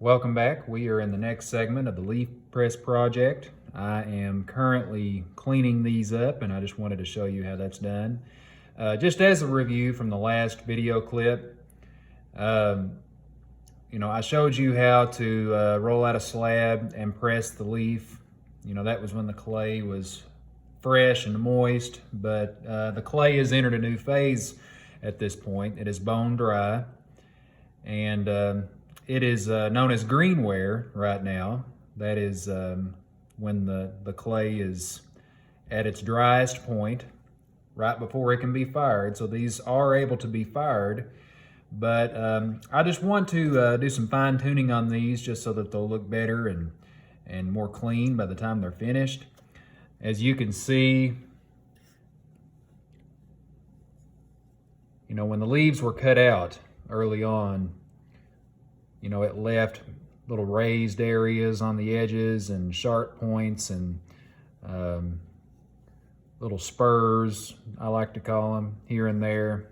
Welcome back. We are in the next segment of the leaf press project. I am currently cleaning these up and I just wanted to show you how that's done. Just as a review from the last video clip, I showed you how to roll out a slab and press the leaf. That was when the clay was fresh and moist, but the clay has entered a new phase at this point. It is bone dry, and it is known as green ware right now. That is when the clay is at its driest point, right before it can be fired. So these are able to be fired, but I just want to do some fine tuning on these just so that they'll look better and more clean by the time they're finished. As you can see, when the leaves were cut out early on, it left little raised areas on the edges and sharp points and little spurs, I like to call them, here and there.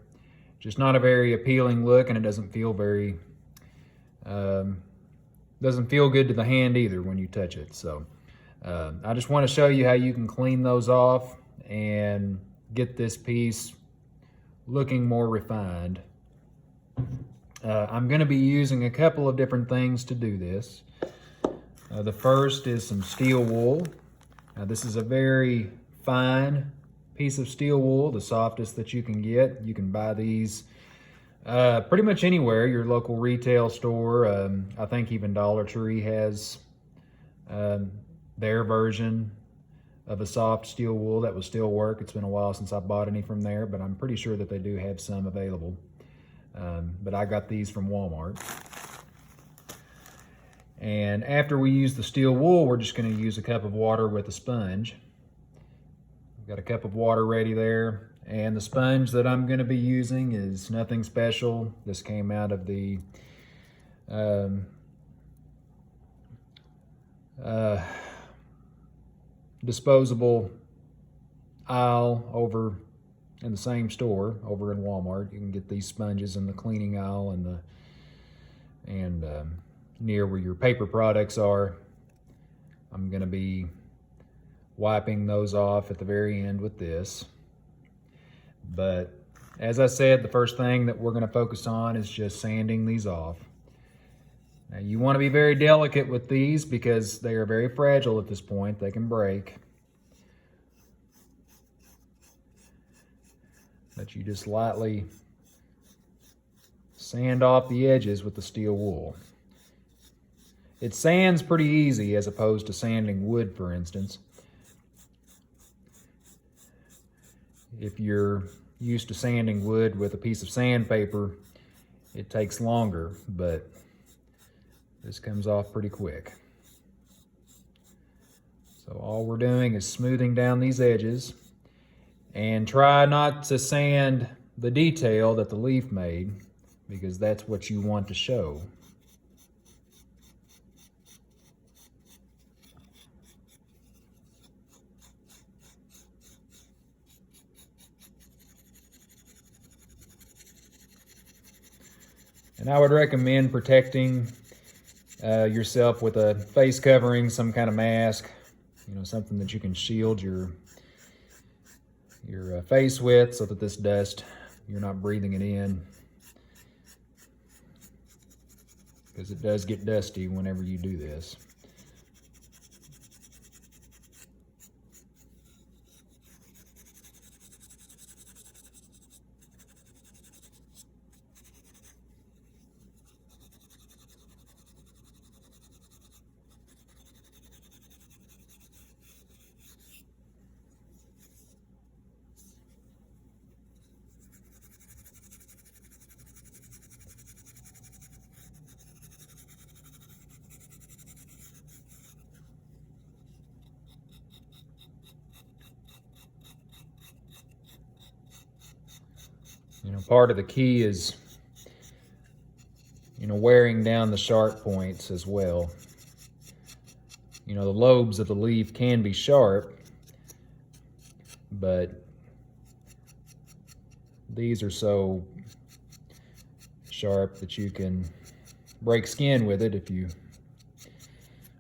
Just not a very appealing look, and it doesn't feel very, doesn't feel good to the hand either when you touch it. So I just want to show you how you can clean those off and get this piece looking more refined. I'm going to be using a couple of different things to do this. The first is some steel wool. Now, this is a very fine piece of steel wool, the softest that you can get. You can buy these pretty much anywhere, your local retail store. I think even Dollar Tree has their version of a soft steel wool that will still work. It's been a while since I bought any from there, but I'm pretty sure that they do have some available. But I got these from Walmart. And after we use the steel wool, we're just going to use a cup of water with a sponge. I've got a cup of water ready there. And the sponge that I'm going to be using is nothing special. This came out of the disposable aisle over in the same store over in Walmart. You can get these sponges in the cleaning aisle and near where your paper products are. I'm going to be wiping those off at the very end with this. But as I said, the first thing that we're going to focus on is just sanding these off. Now, you want to be very delicate with these because they are very fragile at this point. They can break. But you just lightly sand off the edges with the steel wool. It sands pretty easy as opposed to sanding wood, for instance. If you're used to sanding wood with a piece of sandpaper, it takes longer, but this comes off pretty quick. So all we're doing is smoothing down these edges. And try not to sand the detail that the leaf made, because that's what you want to show. And I would recommend protecting yourself with a face covering, some kind of mask, something that you can shield your face with so that this dust, you're not breathing it in, because it does get dusty whenever you do this. Part of the key is, wearing down the sharp points as well. The lobes of the leaf can be sharp, but these are so sharp that you can break skin with it if you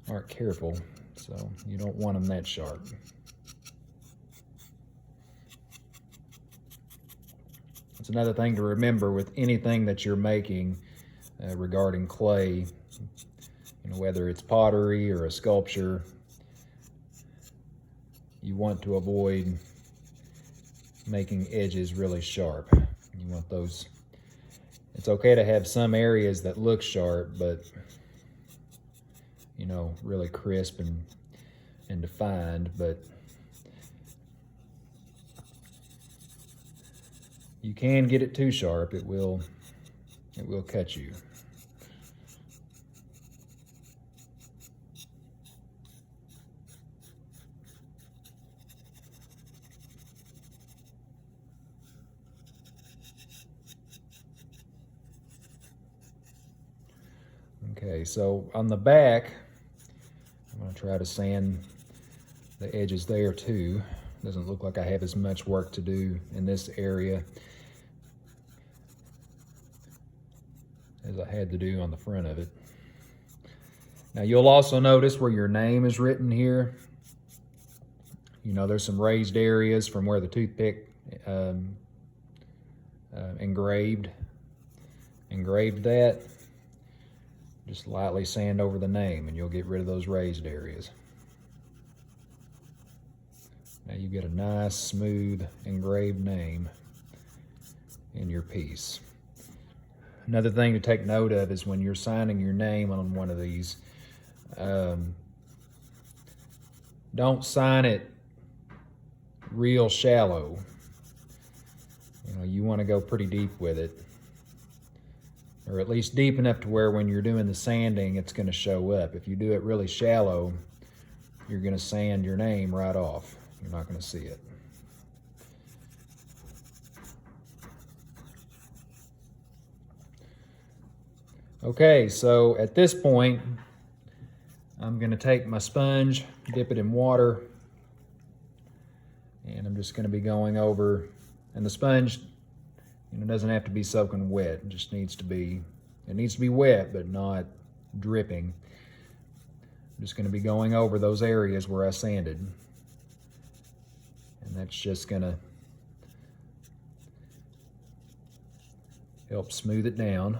aren't careful. So you don't want them that sharp. It's another thing to remember with anything that you're making regarding clay, whether it's pottery or a sculpture, you want to avoid making edges really sharp. You want those, it's okay to have some areas that look sharp, but really crisp and defined, but you can get it too sharp. It will cut you. Okay, so on the back, I'm going to try to sand the edges there too. Doesn't look like I have as much work to do in this area as I had to do on the front of it. Now you'll also notice where your name is written here. There's some raised areas from where the toothpick engraved that. Just lightly sand over the name and you'll get rid of those raised areas. Now you get a nice, smooth, engraved name in your piece. Another thing to take note of is when you're signing your name on one of these, don't sign it real shallow. You want to go pretty deep with it, or at least deep enough to where when you're doing the sanding, it's going to show up. If you do it really shallow, you're going to sand your name right off. You're not going to see it. Okay, so at this point, I'm going to take my sponge, dip it in water, and I'm just going to be going over, and the sponge doesn't have to be soaking wet. It just needs to be, wet, but not dripping. I'm just going to be going over those areas where I sanded. And that's just going to help smooth it down.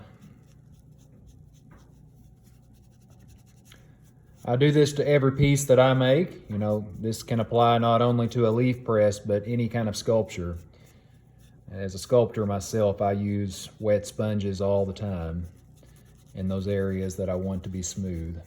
I do this to every piece that I make. This can apply not only to a leaf press, but any kind of sculpture. As a sculptor myself, I use wet sponges all the time in those areas that I want to be smooth.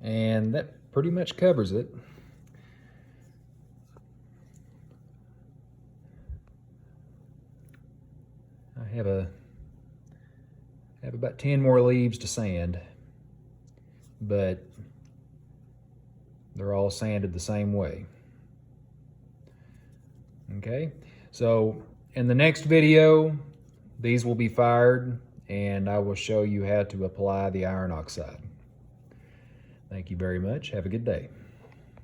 And that pretty much covers it. I have about 10 more leaves to sand, but they're all sanded the same way. Okay, so in the next video, these will be fired and I will show you how to apply the iron oxide. Thank you very much. Have a good day.